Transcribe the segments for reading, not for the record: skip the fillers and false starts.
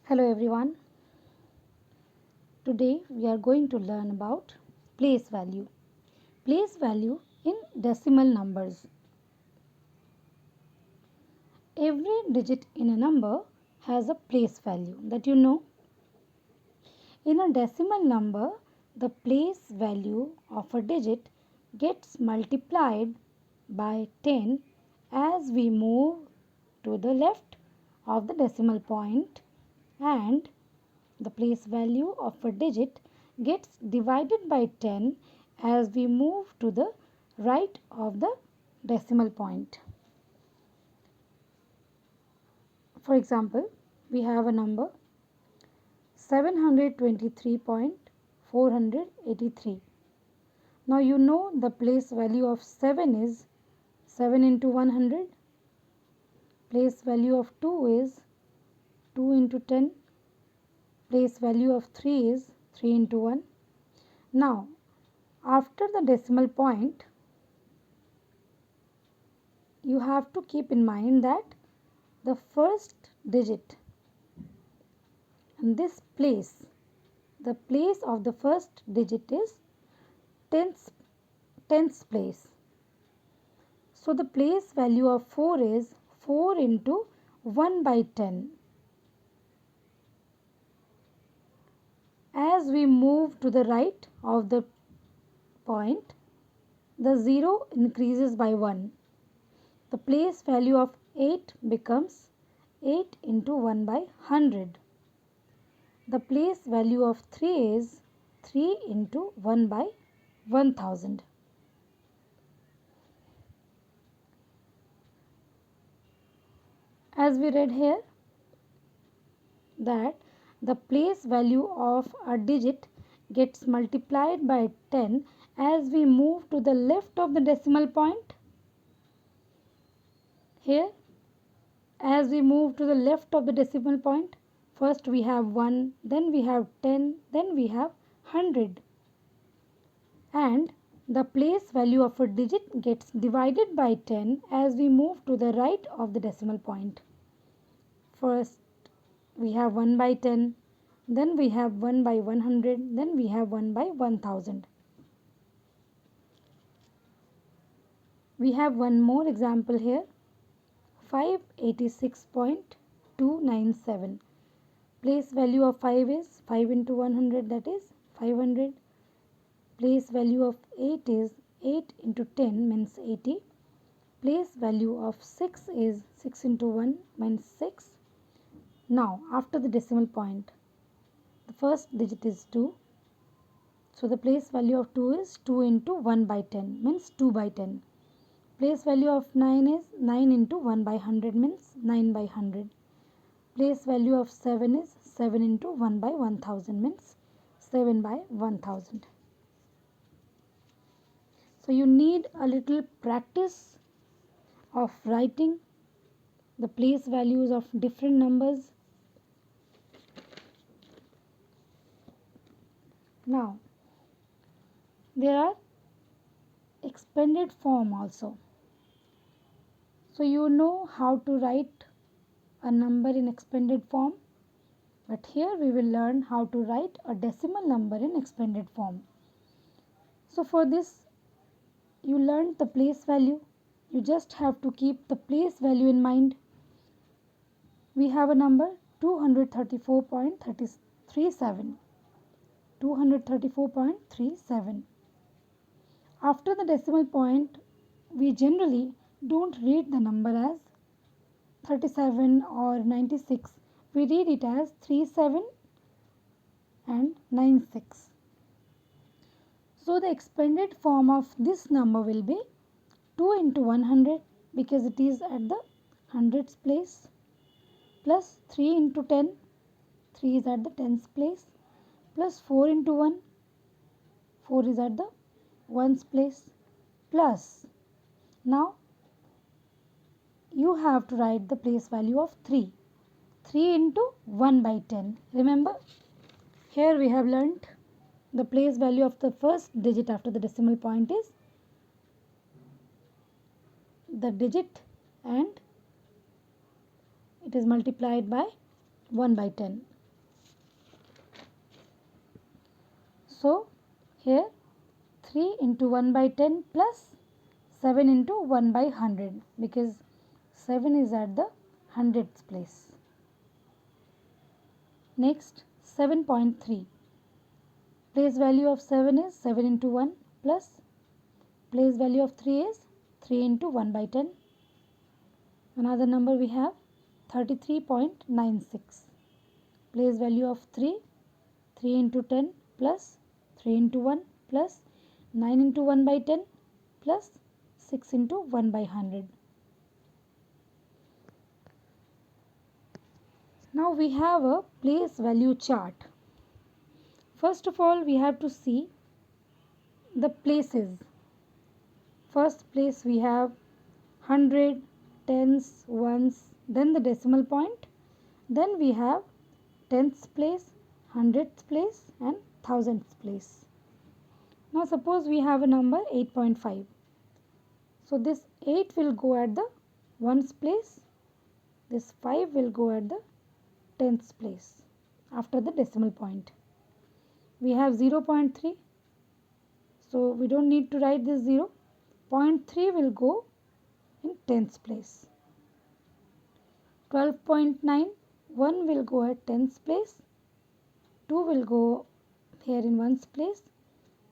Hello everyone. Today we are going to learn about place value. Place value in decimal numbers. Every digit in a number has a place value that you know. In a decimal number, the place value of a digit gets multiplied by 10 as we move to the left of the decimal point, and the place value of a digit gets divided by 10 as we move to the right of the decimal point. For example, we have a number 723.483. Now you know the place value of 7 is 7 into 100. Place value of 2 is 2 into 10. Place value of 3 is 3 into 1. Now, after the decimal point, you have to keep in mind that the first digit in this place, the place of the first digit is tens place. So, the place value of 4 is 4 into 1 by 10. As we move to the right of the point, the 0 increases by 1. The place value of 8 becomes 8 into 1 by 100. The place value of 3 is 3 into 1 by 1000. As we read here, that the place value of a digit gets multiplied by 10 as we move to the left of the decimal point. Here, as we move to the left of the decimal point, first we have 1, then we have 10, then we have 100. And the place value of a digit gets divided by 10 as we move to the right of the decimal point. First, we have 1 by 10, then we have 1 by 100, then we have 1 by 1000. We have one more example here, 586.297. Place value of 5 is 5 into 100, that is 500. Place value of 8 is 8 into 10 means 80. Place value of 6 is 6 into 1 means 6. Now, after the decimal point, the first digit is 2. So, the place value of 2 is 2 into 1 by 10 means 2 by 10. Place value of 9 is 9 into 1 by 100 means 9 by 100. Place value of 7 is 7 into 1 by 1000 means 7 by 1000. So, you need a little practice of writing the place values of different numbers. Now, there are expanded form also. So, you know how to write a number in expanded form, but here we will learn how to write a decimal number in expanded form. So, for this, you learned the place value. You just have to keep the place value in mind. We have a number 234.37. 234.37. After the decimal point, we generally don't read the number as 37 or 96. We read it as 37 and 96. So, the expanded form of this number will be 2 into 100 because it is at the hundreds place, plus 3 into 10, 3 is at the tens place, plus 4 into 1, 4 is at the ones place, plus, now you have to write the place value of 3. 3 into 1 by 10. Remember, here we have learnt the place value of the first digit after the decimal point is the digit and it is multiplied by 1 by 10. So here 3 into 1 by 10 plus 7 into 1 by 100, because 7 is at the hundredths place. Next 7.3. Place value of 7 is 7 into 1 plus place value of 3 is 3 into 1 by 10. Another number we have 33.96. Place value of 3, 3 into 10 plus 3 into 1 plus 9 into 1 by 10 plus 6 into 1 by 100. Now we have a place value chart. First of all, we have to see the places. First place we have 100, tens, ones, then the decimal point. Then we have tenths place, hundredths place and thousandths place. Now suppose we have a number 8.5. So this 8 will go at the ones place. This 5 will go at the tenths place after the decimal point. We have 0.3. So we don't need to write this 0. 0.3 will go in tenths place. 12.9, 1 will go at tenths place. 2 will go here in ones place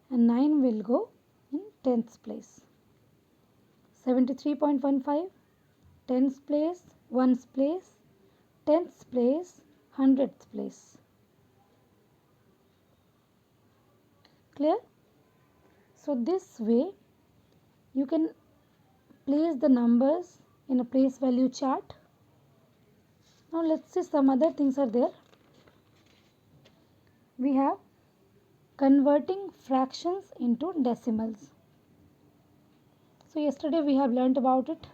and 9 will go in tenths place. 73.15, tens place, ones place, tenths place, hundredths place. Clear? So this way you can place the numbers in a place value chart. Now let's see some other things are there. We have converting fractions into decimals. So yesterday we have learnt about it.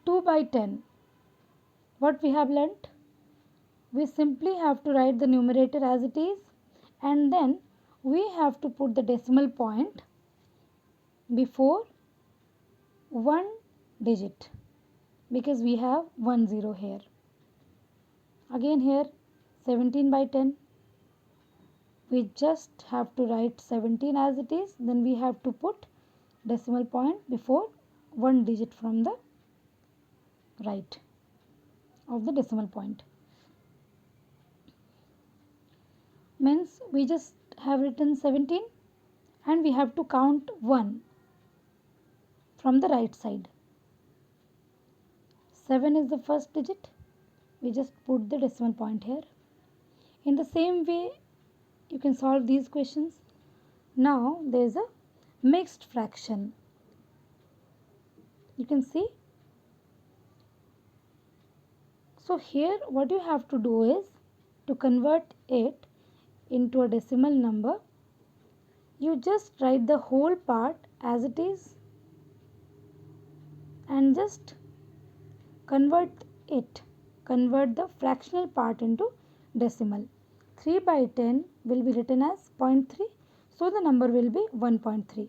2 by 10. What we have learnt? We simply have to write the numerator as it is and then we have to put the decimal point before one digit because we have 1 0 here. Again here 17 by 10. We just have to write 17 as it is, then we have to put decimal point before one digit from the right of the decimal point. Means we just have written 17 and we have to count 1 from the right side. 7 is the first digit. We just put the decimal point here. In the same way you can solve these questions. Now there is a mixed fraction. You can see. So here what you have to do is to convert it into a decimal number. You just write the whole part as it is and just convert the fractional part into decimal. 3 by 10 will be written as 0.3. So the number will be 1.3.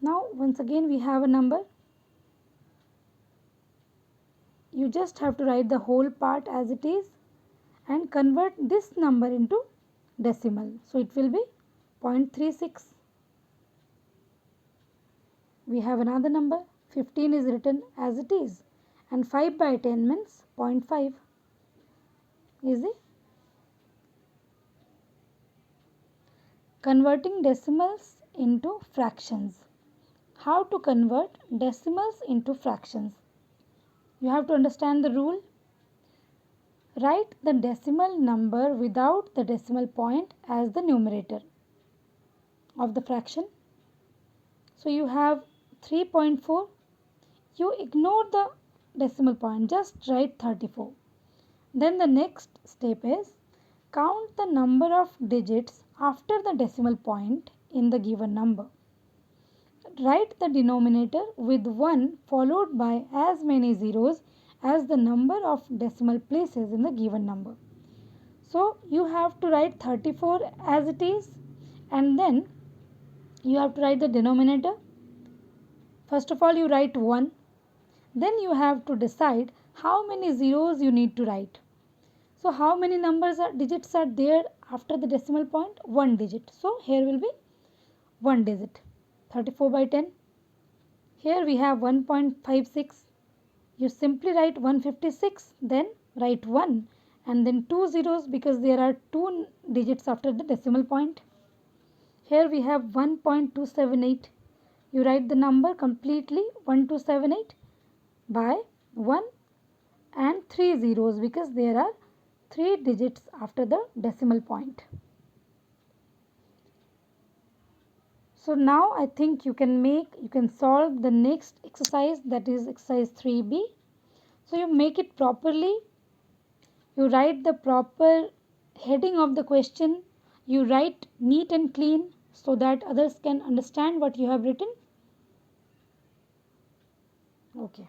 Now once again we have a number. You just have to write the whole part as it is and convert this number into decimal. So it will be 0.36. We have another number. 15 is written as it is and 5 by 10 means 0.5. Easy. Converting decimals into fractions. How to convert decimals into fractions? You have to understand the rule. Write the decimal number without the decimal point as the numerator of the fraction. So you have 3.4. You ignore the decimal point, just write 34. Then the next step is count the number of digits after the decimal point in the given number. Write the denominator with 1 followed by as many zeros as the number of decimal places in the given number. So you have to write 34 as it is and then you have to write the denominator. First of all you write 1. Then you have to decide how many zeros you need to write. So how many digits are there after the decimal point? One digit. So here will be one digit. 34 by 10. Here we have 1.56. You simply write 156, then write 1 and then 2 zeros because there are 2 digits after the decimal point. Here we have 1.278. You write the number completely 1278 by 1 and 3 zeros because there are 3 digits after the decimal point. So now I think you can solve the next exercise, that is exercise 3B. So you make it properly. You write the proper heading of the question. You write neat and clean so that others can understand what you have written. Okay.